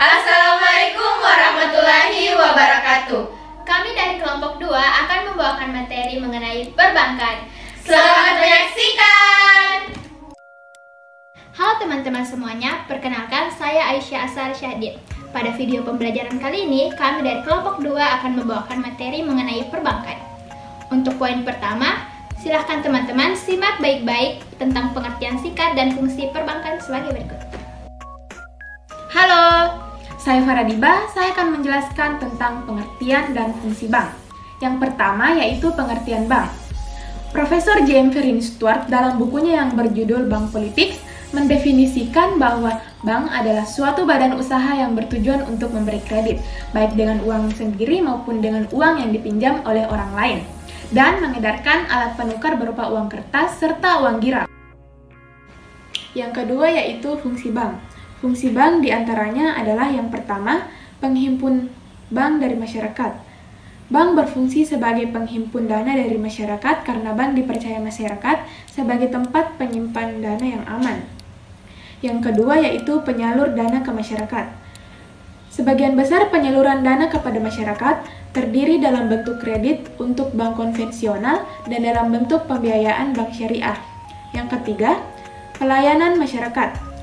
Assalamualaikum warahmatullahi wabarakatuh. Kami dari kelompok 2 akan membawakan materi mengenai perbankan. Selamat menyaksikan. Halo teman-teman semuanya, perkenalkan saya Aisyah Asar Syahdin. Pada video pembelajaran kali ini, kami dari kelompok 2 akan membawakan materi mengenai perbankan. Untuk poin pertama, silahkan teman-teman simak baik-baik tentang pengertian singkat dan fungsi perbankan sebagai berikut. Halo, saya Faradiba. Saya akan menjelaskan tentang pengertian dan fungsi bank. Yang pertama yaitu pengertian bank. Profesor James Verin Stuart dalam bukunya yang berjudul Bank Politics mendefinisikan bahwa bank adalah suatu badan usaha yang bertujuan untuk memberi kredit, baik dengan uang sendiri maupun dengan uang yang dipinjam oleh orang lain, dan mengedarkan alat penukar berupa uang kertas serta uang giram. Yang kedua yaitu fungsi bank. Fungsi bank diantaranya adalah yang pertama, penghimpun bank dari masyarakat. Bank berfungsi sebagai penghimpun dana dari masyarakat karena bank dipercaya masyarakat sebagai tempat penyimpan dana yang aman. Yang kedua yaitu penyalur dana ke masyarakat. Sebagian besar penyaluran dana kepada masyarakat terdiri dalam bentuk kredit untuk bank konvensional dan dalam bentuk pembiayaan bank syariah. Yang ketiga, pelayanan masyarakat.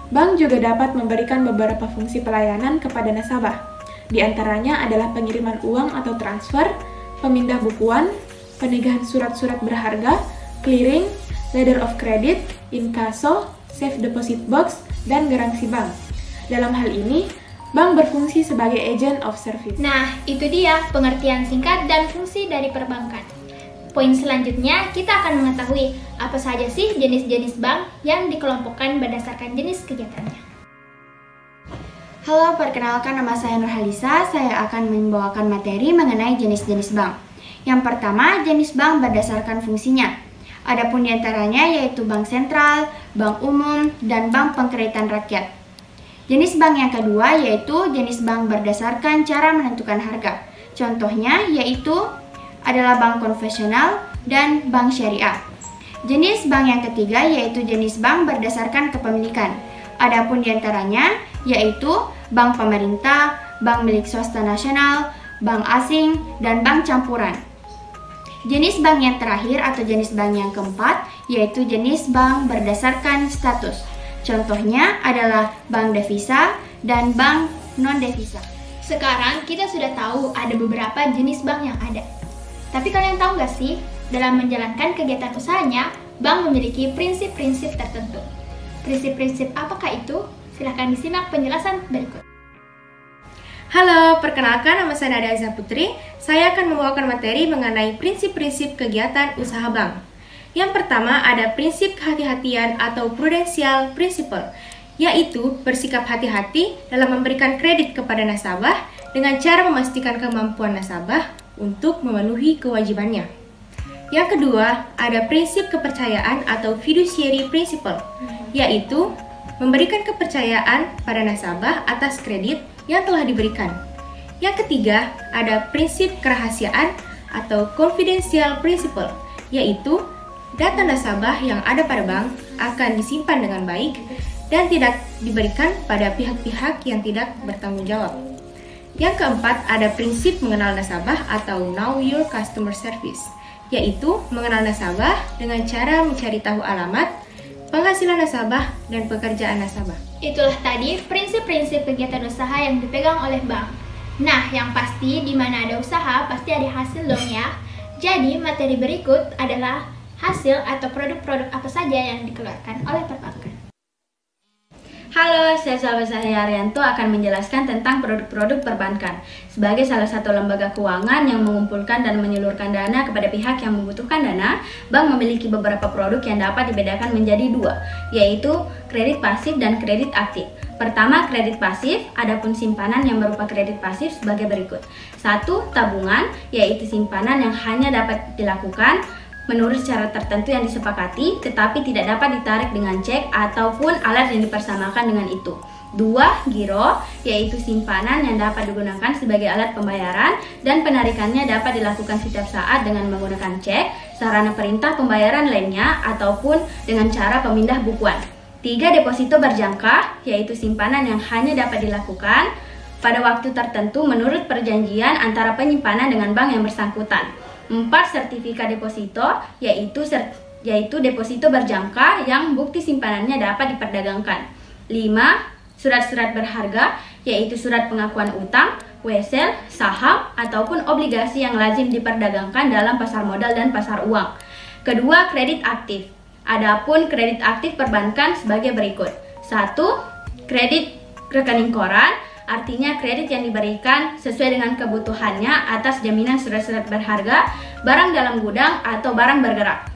Bank juga dapat memberikan beberapa fungsi pelayanan kepada nasabah. Di antaranya adalah pengiriman uang atau transfer, pemindah bukuan, penegahan surat-surat berharga, clearing, letter of credit, inkaso, safe deposit box, dan garansi bank. Dalam hal ini, bank berfungsi sebagai agent of service. Nah, itu dia pengertian singkat dan fungsi dari perbankan. Poin selanjutnya, kita akan mengetahui apa saja sih jenis-jenis bank yang dikelompokkan berdasarkan jenis kegiatannya. Halo, perkenalkan nama saya Nurhalisa. Saya akan membawakan materi mengenai jenis-jenis bank. Yang pertama, jenis bank berdasarkan fungsinya. Adapun diantaranya yaitu bank sentral, bank umum, dan bank pengkreditan rakyat. Jenis bank yang kedua yaitu jenis bank berdasarkan cara menentukan harga. Contohnya yaitu adalah bank konvensional dan bank syariah. Jenis bank yang ketiga yaitu jenis bank berdasarkan kepemilikan. Adapun diantaranya yaitu bank pemerintah, bank milik swasta nasional, bank asing, dan bank campuran. Jenis bank yang terakhir atau jenis bank yang keempat yaitu jenis bank berdasarkan status. Contohnya adalah bank devisa dan bank non-devisa. Sekarang kita sudah tahu ada beberapa jenis bank yang ada. Tapi kalian tahu nggak sih, dalam menjalankan kegiatan usahanya, bank memiliki prinsip-prinsip tertentu. Prinsip-prinsip apakah itu? Silahkan disimak penjelasan berikut. Halo, perkenalkan nama saya Nadia Azza Putri. Saya akan membawakan materi mengenai prinsip-prinsip kegiatan usaha bank. Yang pertama ada prinsip kehati-hatian atau prudential principle, yaitu bersikap hati-hati dalam memberikan kredit kepada nasabah dengan cara memastikan kemampuan nasabah untuk memenuhi kewajibannya. Yang kedua, ada prinsip kepercayaan atau fiduciary principle, yaitu memberikan kepercayaan pada nasabah atas kredit yang telah diberikan. Yang ketiga, ada prinsip kerahasiaan atau confidential principle, yaitu data nasabah yang ada pada bank akan disimpan dengan baik dan tidak diberikan pada pihak-pihak yang tidak bertanggung jawab. Yang keempat, ada prinsip mengenal nasabah atau Know Your Customer Service, yaitu mengenal nasabah dengan cara mencari tahu alamat, penghasilan nasabah, dan pekerjaan nasabah. Itulah tadi prinsip-prinsip kegiatan usaha yang dipegang oleh bank. Nah, yang pasti di mana ada usaha pasti ada hasil dong ya. Jadi, materi berikut adalah hasil atau produk-produk apa saja yang dikeluarkan oleh perbankan. Halo, saya sahabat saya Arianto akan menjelaskan tentang produk-produk perbankan. Sebagai salah satu lembaga keuangan yang mengumpulkan dan menyalurkan dana kepada pihak yang membutuhkan dana, bank memiliki beberapa produk yang dapat dibedakan menjadi dua, yaitu kredit pasif dan kredit aktif. Pertama, kredit pasif, adapun simpanan yang berupa kredit pasif sebagai berikut. 1. Tabungan, yaitu simpanan yang hanya dapat dilakukan menurut syarat tertentu yang disepakati, tetapi tidak dapat ditarik dengan cek ataupun alat yang dipersamakan dengan itu. 2. Giro, yaitu simpanan yang dapat digunakan sebagai alat pembayaran dan penarikannya dapat dilakukan setiap saat dengan menggunakan cek, sarana perintah pembayaran lainnya, ataupun dengan cara pemindah bukuan. 3. Deposito berjangka, yaitu simpanan yang hanya dapat dilakukan pada waktu tertentu menurut perjanjian antara penyimpanan dengan bank yang bersangkutan. 4. Sertifikat deposito, yaitu deposito berjangka yang bukti simpanannya dapat diperdagangkan. 5. Surat-surat berharga, yaitu surat pengakuan utang, wesel, saham, ataupun obligasi yang lazim diperdagangkan dalam pasar modal dan pasar uang. Kedua, kredit aktif. Adapun kredit aktif perbankan sebagai berikut. 1. Kredit rekening koran, artinya kredit yang diberikan sesuai dengan kebutuhannya atas jaminan surat-surat berharga, barang dalam gudang, atau barang bergerak.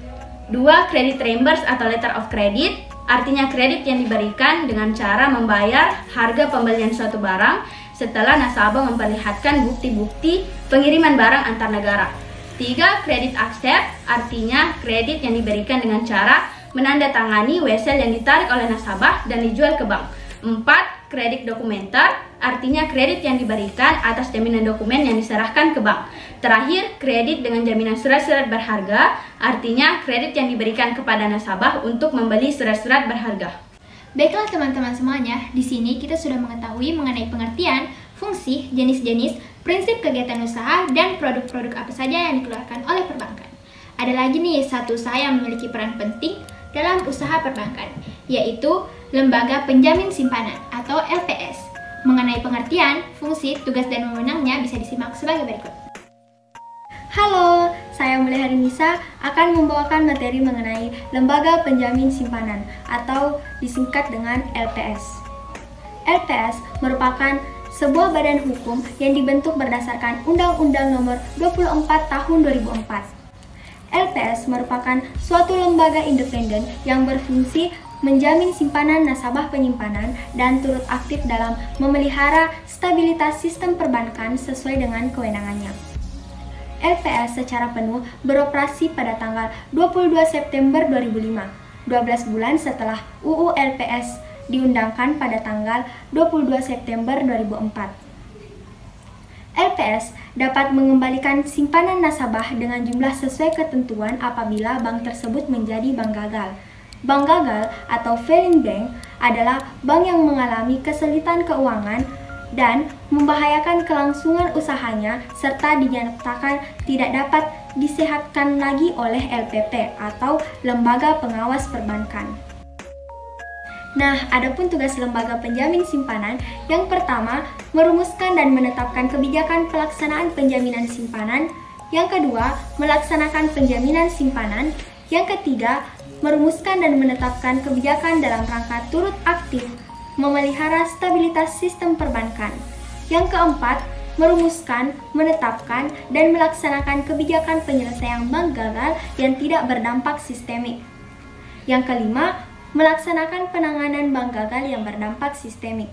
2. Kredit reimburse atau letter of credit, artinya kredit yang diberikan dengan cara membayar harga pembelian suatu barang setelah nasabah memperlihatkan bukti-bukti pengiriman barang antar negara. 3. Kredit accept, artinya kredit yang diberikan dengan cara menandatangani wesel yang ditarik oleh nasabah dan dijual ke bank. 4. Kredit dokumenter, artinya kredit yang diberikan atas jaminan dokumen yang diserahkan ke bank. Terakhir, kredit dengan jaminan surat-surat berharga, artinya kredit yang diberikan kepada nasabah untuk membeli surat-surat berharga. Baiklah teman-teman semuanya, di sini kita sudah mengetahui mengenai pengertian, fungsi, jenis-jenis, prinsip kegiatan usaha, dan produk-produk apa saja yang dikeluarkan oleh perbankan. Ada lagi nih satu usaha yang memiliki peran penting dalam usaha perbankan, yaitu Lembaga Penjamin Simpanan atau LPS. Mengenai pengertian, fungsi, tugas, dan wewenangnya bisa disimak sebagai berikut. Halo, saya Mulia Harinisa akan membawakan materi mengenai Lembaga Penjamin Simpanan atau disingkat dengan LPS. LPS merupakan sebuah badan hukum yang dibentuk berdasarkan Undang-Undang Nomor 24 Tahun 2004. LPS merupakan suatu lembaga independen yang berfungsi menjamin simpanan nasabah penyimpanan dan turut aktif dalam memelihara stabilitas sistem perbankan sesuai dengan kewenangannya. LPS secara penuh beroperasi pada tanggal 22 September 2005, 12 bulan setelah UU LPS diundangkan pada tanggal 22 September 2004. LPS dapat mengembalikan simpanan nasabah dengan jumlah sesuai ketentuan apabila bank tersebut menjadi bank gagal. Bank gagal atau failing bank adalah bank yang mengalami kesulitan keuangan dan membahayakan kelangsungan usahanya serta dinyatakan tidak dapat disehatkan lagi oleh LPP atau Lembaga Pengawas Perbankan. Nah, adapun tugas Lembaga Penjamin Simpanan, yang pertama, merumuskan dan menetapkan kebijakan pelaksanaan penjaminan simpanan. Yang kedua, melaksanakan penjaminan simpanan. Yang ketiga, merumuskan dan menetapkan kebijakan dalam rangka turut aktif memelihara stabilitas sistem perbankan. Yang keempat, merumuskan, menetapkan, dan melaksanakan kebijakan penyelesaian bank gagal yang tidak berdampak sistemik. Yang kelima, melaksanakan penanganan bank gagal yang berdampak sistemik.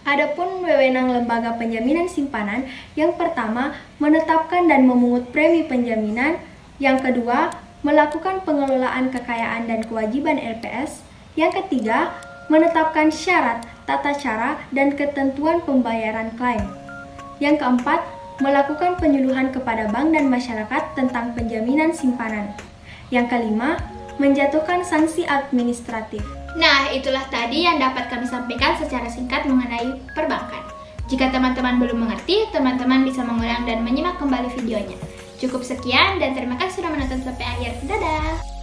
Adapun wewenang Lembaga Penjaminan Simpanan, yang pertama, menetapkan dan memungut premi penjaminan. Yang kedua, melakukan pengelolaan kekayaan dan kewajiban LPS. Yang ketiga, menetapkan syarat, tata cara, dan ketentuan pembayaran klaim. Yang keempat, melakukan penyuluhan kepada bank dan masyarakat tentang penjaminan simpanan. Yang kelima, menjatuhkan sanksi administratif. Nah, itulah tadi yang dapat kami sampaikan secara singkat mengenai perbankan. Jika teman-teman belum mengerti, teman-teman bisa mengulang dan menyimak kembali videonya. Cukup sekian dan terima kasih sudah menonton sampai akhir. Dadah!